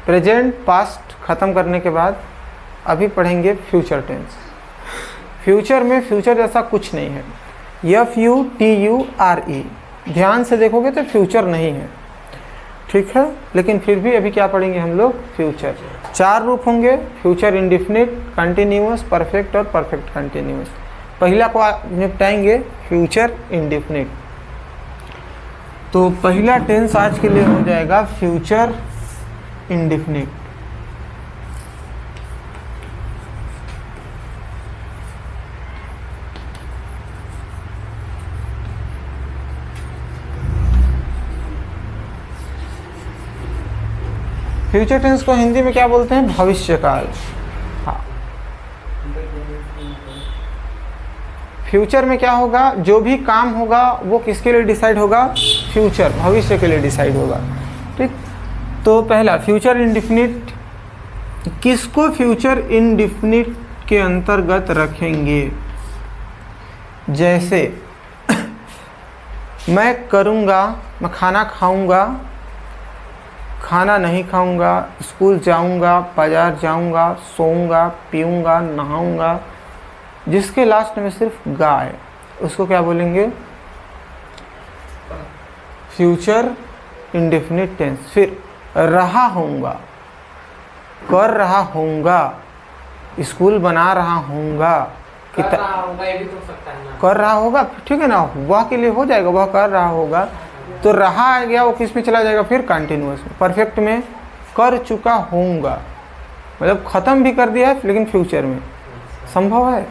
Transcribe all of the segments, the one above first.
Present past ख़त्म करने के बाद अभी पढ़ेंगे फ्यूचर टेंस। फ्यूचर में फ्यूचर जैसा कुछ नहीं है, FUTURE, ध्यान से देखोगे तो फ्यूचर नहीं है, ठीक है। लेकिन फिर भी अभी क्या पढ़ेंगे हम लोग, फ्यूचर। 4 रूप होंगे, फ्यूचर इंडिफिनिट, कंटिन्यूअस, परफेक्ट और परफेक्ट कंटिन्यूअस। पहला को निपटाएंगे फ्यूचर इंडिफिनिट। तो पहला टेंस आज के लिए हो जाएगा फ्यूचर इंडिफिनिट। फ्यूचर टेंस को हिंदी में क्या बोलते हैं, भविष्यकाल। हाँ, फ्यूचर में क्या होगा, जो भी काम होगा वो किसके लिए डिसाइड होगा, फ्यूचर, भविष्य के लिए डिसाइड होगा, ठीक। तो पहला फ्यूचर इंडिफिनिट, किसको फ्यूचर इंडिफिनिट के अंतर्गत रखेंगे। जैसे मैं करूँगा, मैं खाना खाऊँगा, खाना नहीं खाऊंगा, स्कूल जाऊंगा, बाजार जाऊंगा, सोऊंगा, पीऊंगा, नहाऊंगा, जिसके लास्ट में सिर्फ गा है, उसको क्या बोलेंगे, फ्यूचर इंडेफिनिट टेंस। फिर रहा होऊंगा, कर रहा होऊंगा, स्कूल बना रहा होऊंगा, कर रहा होगा, ये भी तो सकता है ना, कर रहा होगा, ठीक है ना, वह के लिए हो जाएगा, वह कर रहा होगा। तो रहा आ गया, वो किस में चला जाएगा, फिर कंटिन्यूअस में। परफेक्ट में कर चुका होऊंगा, मतलब ख़त्म भी कर दिया है लेकिन फ्यूचर में, संभव है।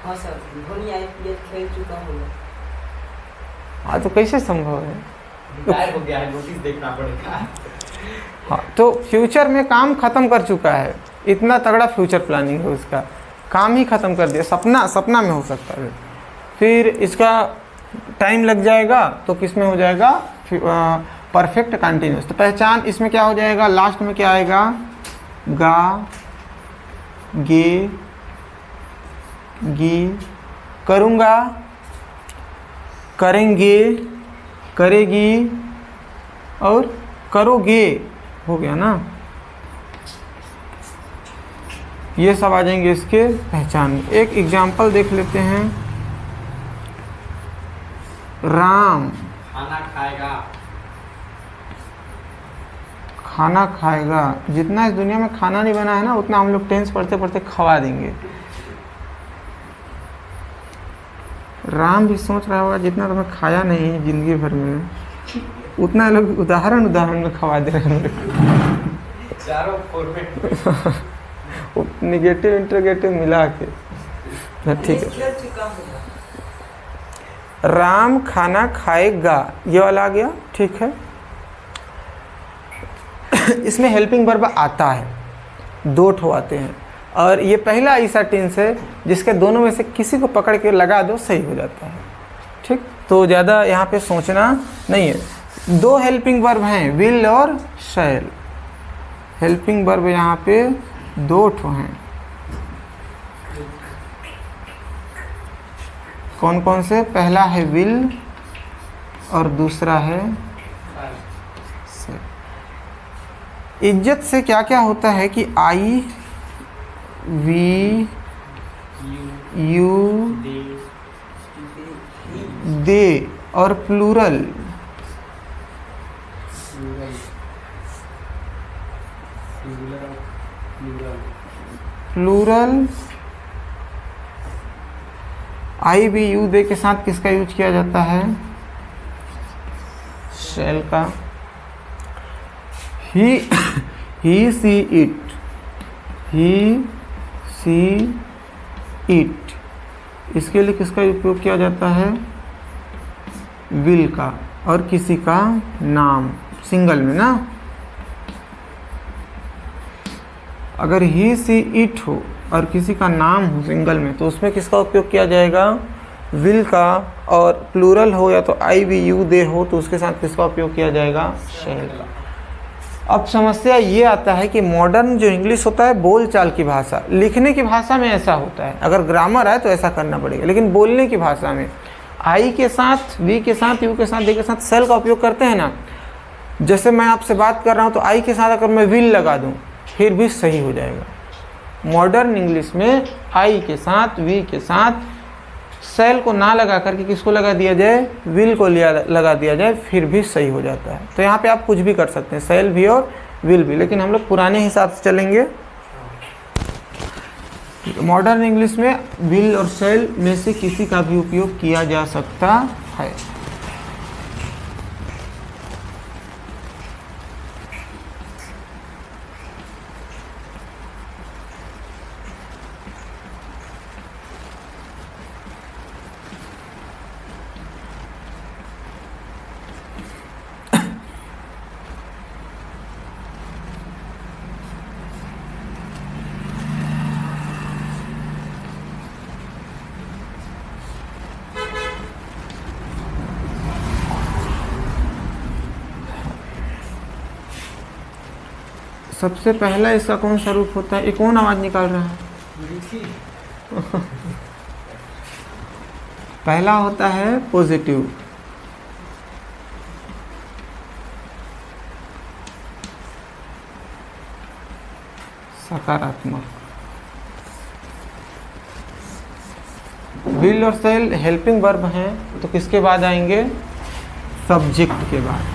हाँ सर, धोनी IPL खेल चुका होगा। हाँ, तो कैसे संभव है, रिटायर हो गया है, नोटिस देखना पड़ेगा। हाँ, तो फ्यूचर में काम ख़त्म कर चुका है, इतना तगड़ा फ्यूचर प्लानिंग है उसका, काम ही ख़त्म कर दिया, सपना में हो सकता है। फिर इसका टाइम लग जाएगा तो किस में हो जाएगा, परफेक्ट कंटिन्यूअस। तो पहचान इसमें क्या हो जाएगा, लास्ट में क्या आएगा, गा, गे, गी, करूँगा, करेंगे, करेगी और करोगे, हो गया ना। ये सब आ जाएंगे इसके पहचान में। एक एग्जाम्पल देख लेते हैं। राम खाना खाएगा, खाना खाएगा। जितना इस दुनिया में खाना नहीं बना है ना, उतना हम लोग टेंस पढ़ते पढ़ते खवा देंगे। राम भी सोच रहा होगा जितना तुम्हें खाया नहीं है जिंदगी भर में, उतना लोग उदाहरण में खवा दे रहे हैं चारों फॉर्मेट निगेटिव इंटरगेटिव मिला के। ठीक है, खेल चुका होगा। राम खाना खाएगा, ये वाला आ गया, ठीक है। इसमें हेल्पिंग वर्ब आता है, 2 ठो आते हैं, और ये पहला ऐसा टेंस है जिसके दोनों में से किसी को पकड़ के लगा दो, सही हो जाता है, ठीक। तो ज़्यादा यहाँ पे सोचना नहीं है। 2 हेल्पिंग वर्ब हैं, विल और शैल। हेल्पिंग वर्ब यहाँ पे 2 ठो हैं। कौन कौन से, पहला है विल और दूसरा है से। इज्जत से क्या क्या होता है कि आई, वी, यू, दे और plural. Plural I, we, you, they के साथ किसका यूज किया जाता है, शैल का। ही see it, he see it, इसके लिए किसका उपयोग किया जाता है, विल का। और किसी का नाम सिंगल में ना, अगर ही सी इट हो और किसी का नाम हो सिंगल में, तो उसमें किसका उपयोग किया जाएगा, विल का। और प्लूरल हो या तो आई, वी, यू, दे हो, तो उसके साथ किसका उपयोग किया जाएगा, शैल का। अब समस्या ये आता है कि मॉडर्न जो इंग्लिश होता है बोलचाल की भाषा, लिखने की भाषा में ऐसा होता है, अगर ग्रामर है तो ऐसा करना पड़ेगा, लेकिन बोलने की भाषा में आई के साथ, वी के साथ, यू के साथ, दे के साथ शैल का उपयोग करते हैं ना, जैसे मैं आपसे बात कर रहा हूँ तो आई के साथ अगर मैं विल लगा दूँ फिर भी सही हो जाएगा। मॉडर्न इंग्लिश में आई के साथ वी के साथ सेल को ना लगा करके किसको लगा दिया जाए, विल को लगा दिया जाए, फिर भी सही हो जाता है। तो यहाँ पे आप कुछ भी कर सकते हैं, सेल भी और विल भी, लेकिन हम लोग पुराने हिसाब से चलेंगे। मॉडर्न इंग्लिश में विल और सेल में से किसी का भी उपयोग किया जा सकता है। सबसे पहला इसका कौन सा रूप होता है? ये कौन आवाज निकाल रहा है? पहला होता है पॉजिटिव, सकारात्मक। विल और सेल हेल्पिंग वर्ब हैं, तो किसके बाद आएंगे? सब्जेक्ट के बाद।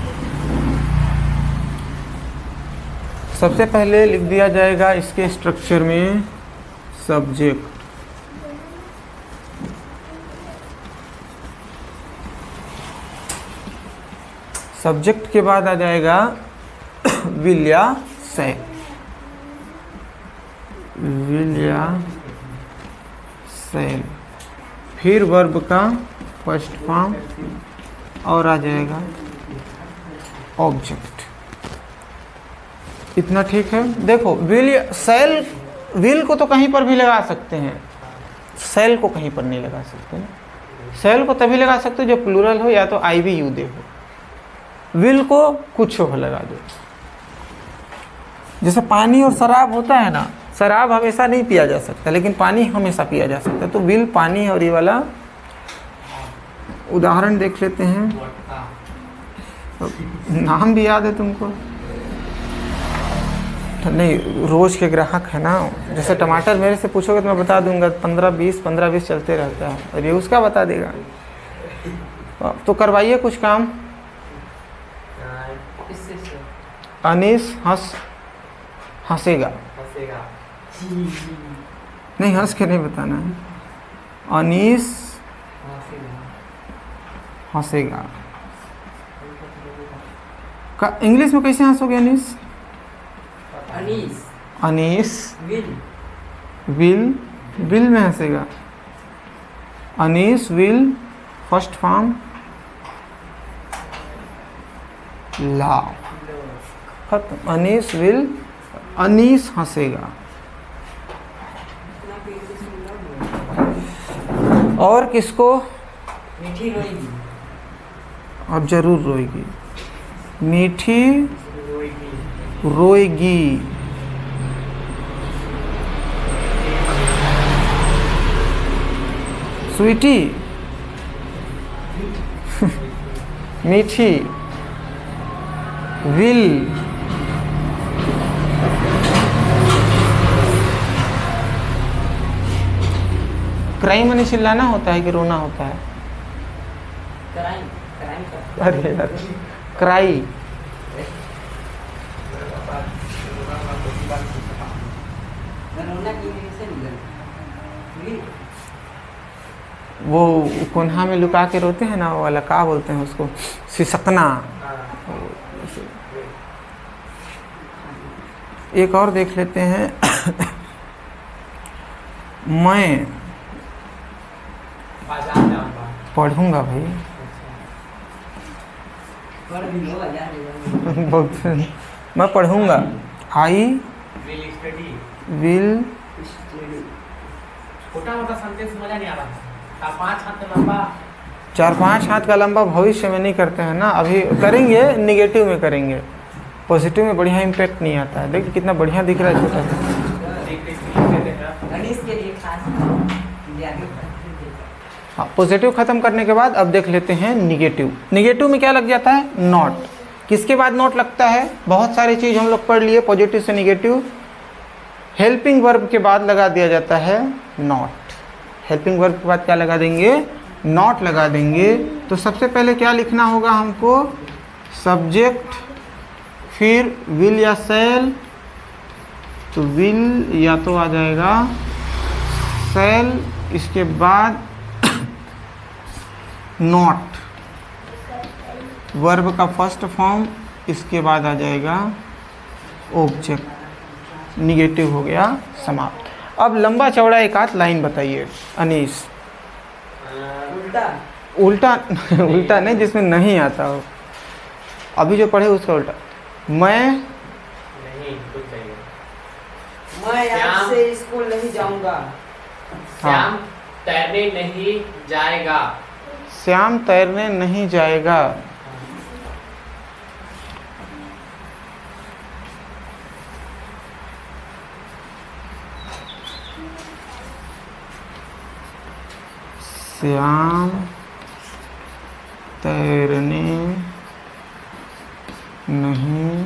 सबसे पहले लिख दिया जाएगा इसके स्ट्रक्चर में सब्जेक्ट, सब्जेक्ट के बाद आ जाएगा विल या सेल, विल या सेल, फिर वर्ब का फर्स्ट फॉर्म और आ जाएगा ऑब्जेक्ट। इतना ठीक है। देखो विल सेल, विल को तो कहीं पर भी लगा सकते हैं, सेल को कहीं पर नहीं लगा सकते ना। सेल को तभी लगा सकते हो जो प्लूरल हो या तो आई वी यू दे हो। विल को कुछ हो लगा दो। जैसे पानी और शराब होता है ना, शराब हमेशा नहीं पिया जा सकता लेकिन पानी हमेशा पिया जा सकता है। तो विल पानी और ये वाला उदाहरण देख लेते हैं। नाम भी याद है तुमको? नहीं, रोज के ग्राहक है ना। जैसे टमाटर मेरे से पूछोगे तो मैं बता दूंगा 15-20 चलते रहता है, और ये उसका बता देगा। तो करवाइए कुछ काम। अनीस हंसेगा, नहीं हंस के नहीं बताना है। अनीस हंसेगा का इंग्लिश में कैसे हंसोगे अनीस? अनीस विल में हंसेगा। Anees will first form laugh, खत्म। अनीस विल, अनीस हंसेगा। और किसको? मीठी रोएगी, अब जरूर रोएगी। मीठी रोएगी। स्वीटी मीठी विल क्राई मनी चिल्लाना होता है कि रोना होता है? अरे यार, क्राई वो कोन्हा में लुका के रोते हैं ना, वो वाला क्या बोलते हैं उसको? सिसकना। एक और देख लेते हैं। मैं पढ़ूंगा भाई। बहुत मैं पढ़ूंगा। I will. छोटा मोटा सेंटेंस मजा नहीं आ रहा। 5 हाथ लंबा, 4-5 हाथ का लंबा भविष्य में नहीं करते हैं ना, अभी करेंगे, निगेटिव में करेंगे। पॉजिटिव में बढ़िया इम्पैक्ट नहीं आता है। देखिए कितना बढ़िया दिख रहा है छोटा सा। हाँ, पॉजिटिव खत्म करने के बाद अब देख लेते हैं निगेटिव। निगेटिव में क्या लग जाता है? नॉट। किसके बाद नॉट लगता है? बहुत सारी चीज़ हम लोग पढ़ लिए, पॉजिटिव से निगेटिव। हेल्पिंग वर्ब के बाद लगा दिया जाता है नॉट। हेल्पिंग वर्ब के बाद क्या लगा देंगे? नॉट लगा देंगे। तो सबसे पहले क्या लिखना होगा हमको? सब्जेक्ट, फिर विल या सेल। तो विल या तो आ जाएगा सेल, इसके बाद नॉट वर्ब का फर्स्ट फॉर्म, इसके बाद आ जाएगा ऑब्जेक्ट। निगेटिव हो गया, समाप्त। अब लंबा चौड़ा एक आध लाइन बताइए अनीस। उल्टा उल्टा उल्टा नहीं, जिसमें नहीं आता हो। अभी जो पढ़े उसका उल्टा। मैं नहीं, कुछ चाहिए। मैं आज श्याम। से स्कूल नहीं जाऊंगा। श्याम तैरने नहीं जाएगा। श्याम तैरने नहीं जाएगा। श्याम तैरने नहीं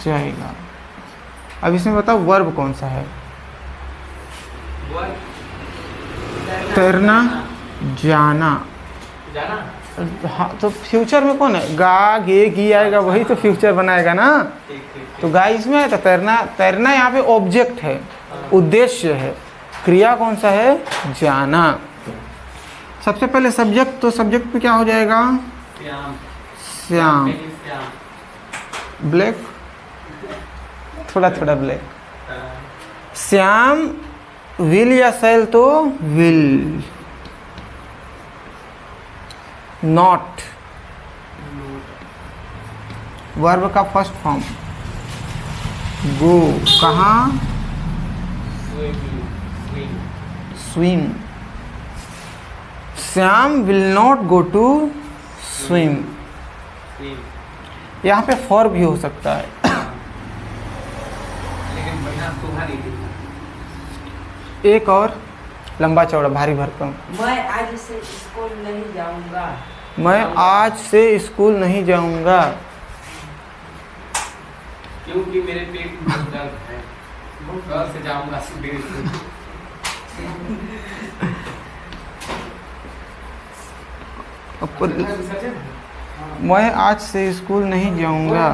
जाएगा। अब इसमें बताओ वर्ब कौन सा है? तैरना, जाना। जाना। हाँ, तो फ्यूचर में कौन है? गा गे गी आएगा, वही तो फ्यूचर बनाएगा ना। ठीक ठीक। तो गा इसमें है, तो तैरना, तैरना यहाँ पे ऑब्जेक्ट है, उद्देश्य है। क्रिया कौन सा है? जाना। सबसे पहले सब्जेक्ट, तो सब्जेक्ट पे क्या हो जाएगा? श्याम। श्याम। श्याम। ब्लैक, थोड़ा थोड़ा ब्लैक। श्याम विल या सेल, तो विल। नॉट वर्ब का फर्स्ट फॉर्म। गो कहाँ? Swim. Shyam will not go to swim. यहाँ पे फॉर भी हो सकता है। लेकिन बढ़िया तुम्हारी थी। एक और लंबा चौड़ा भारी भरकम। मैं आज से स्कूल नहीं जाऊंगा। मैं आज से स्कूल नहीं जाऊंगा क्योंकि मेरे पेट में दर्द है। घर से जाऊंगा सुबह से। मैं आज से स्कूल नहीं जाऊंगा।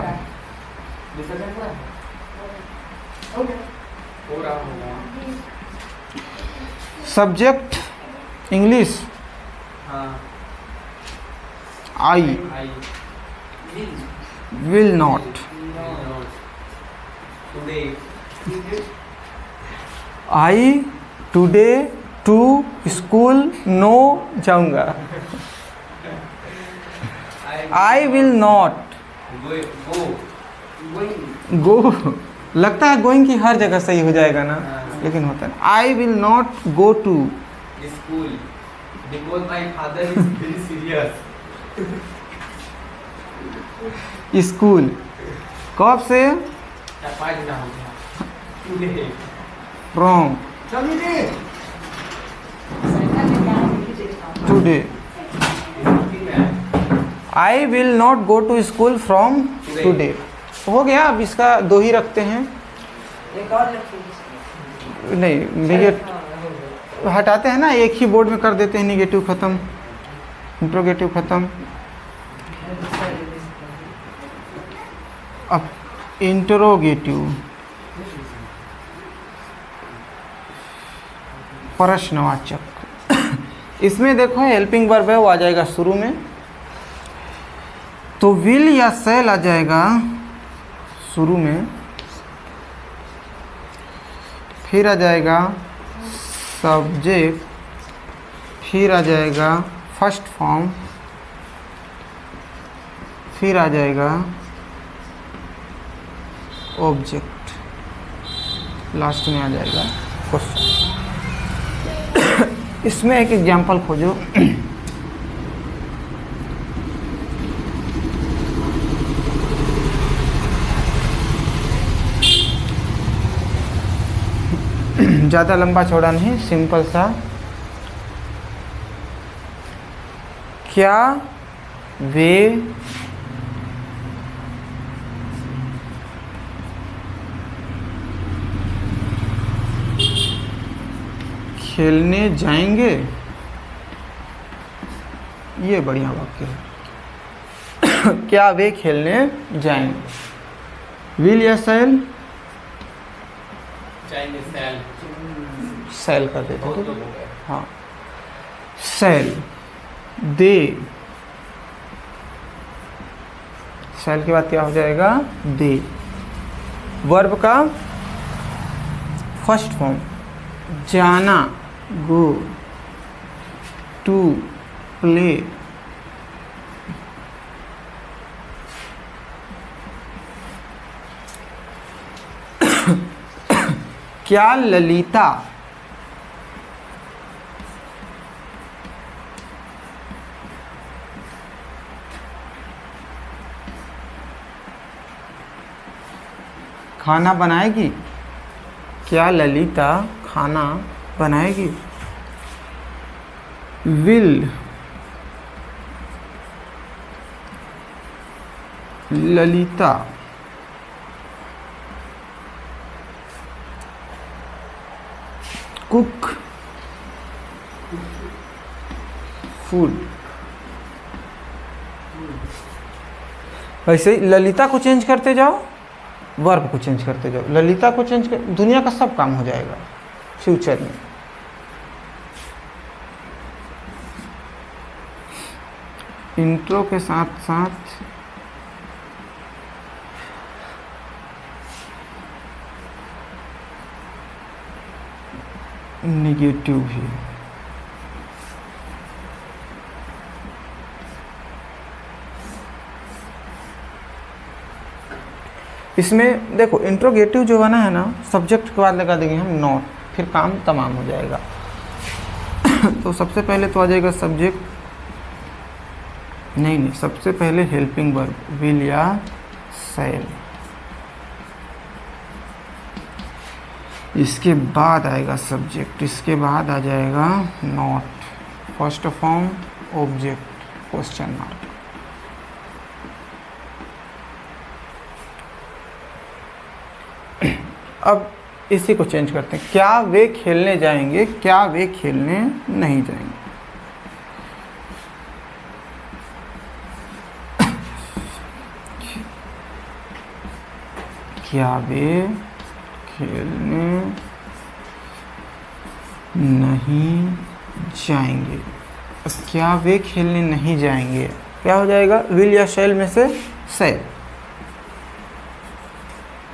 Subject English, I will not. I today to school no जाऊंगा। I will not go. लगता है गोइंग की हर जगह सही हो जाएगा ना, लेकिन होता है I will not go to school because my father is very serious. School कब से? 5 दिन हो गया। Today from today. I will not go to school from today. हो गया। अब इसका 2 ही रखते हैं। एक और लिखिए। नहीं, निगेटिव हटाते हैं ना, एक ही बोर्ड में कर देते हैं। निगेटिव खत्म, इंट्रोगेटिव खत्म। अब इंट्रोगेटिव, प्रश्नवाचक। इसमें देखो हेल्पिंग वर्ब है, वो आ जाएगा शुरू में। तो विल या सेल आ जाएगा शुरू में, फिर आ जाएगा सब्जेक्ट, फिर आ जाएगा फर्स्ट फॉर्म, फिर आ जाएगा ऑब्जेक्ट, लास्ट में आ जाएगा क्वेश्चन। इसमें एक एग्जाम्पल खोजो। ज़्यादा लंबा चौड़ा नहीं, सिंपल सा। क्या वे खेलने जाएंगे, ये बढ़िया वाक्य है। क्या वे खेलने जाएंगे? विल या शैल? जाएंगे सेल। शैल कर देते बहुत हैं, लोग हो गए। हाँ। शैल दे, शैल के बाद क्या हो जाएगा? दे। वर्ब का फर्स्ट फॉर्म जाना, गो, टू प्ले, क्या ललिता खाना बनाएगी? क्या ललिता खाना बनाएगी? Will Lalita cook food? वैसे ही ललिता को चेंज करते जाओ, वर्ब को चेंज करते जाओ। ललिता को चेंज कर, दुनिया का सब काम हो जाएगा फ्यूचर में। इंट्रो के साथ साथ नेगेटिव भी। इसमें देखो इंट्रोगेटिव जो बना है ना, सब्जेक्ट के बाद लगा देंगे हम नॉट, फिर काम तमाम हो जाएगा। तो सबसे पहले तो आ जाएगा सब्जेक्ट, नहीं सबसे पहले हेल्पिंग वर्ब विल या शैल, इसके बाद आएगा सब्जेक्ट, इसके बाद आ जाएगा not, first form object question mark. अब इसी को चेंज करते हैं। क्या वे खेलने जाएंगे? क्या वे खेलने नहीं जाएंगे? क्या वे खेलने नहीं जाएंगे? क्या वे खेलने नहीं जाएंगे? क्या हो जाएगा? विल या शैल में से शैल,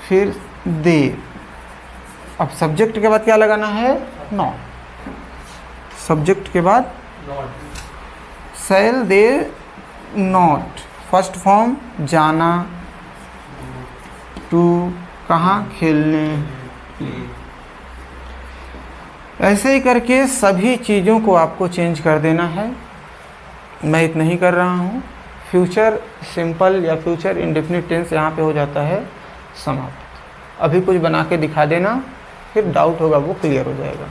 फिर दे। अब सब्जेक्ट के बाद क्या लगाना है? नॉट। सब्जेक्ट के बाद not, shall they not, first form जाना, टू कहाँ? खेलने। ऐसे ही करके सभी चीज़ों को आपको चेंज कर देना है। मैं इतना ही कर रहा हूँ। फ्यूचर सिंपल या फ्यूचर इंडेफिनिट टेंस यहाँ पे हो जाता है समाप्त। अभी कुछ बना के दिखा देना, फिर डाउट होगा वो क्लियर हो जाएगा।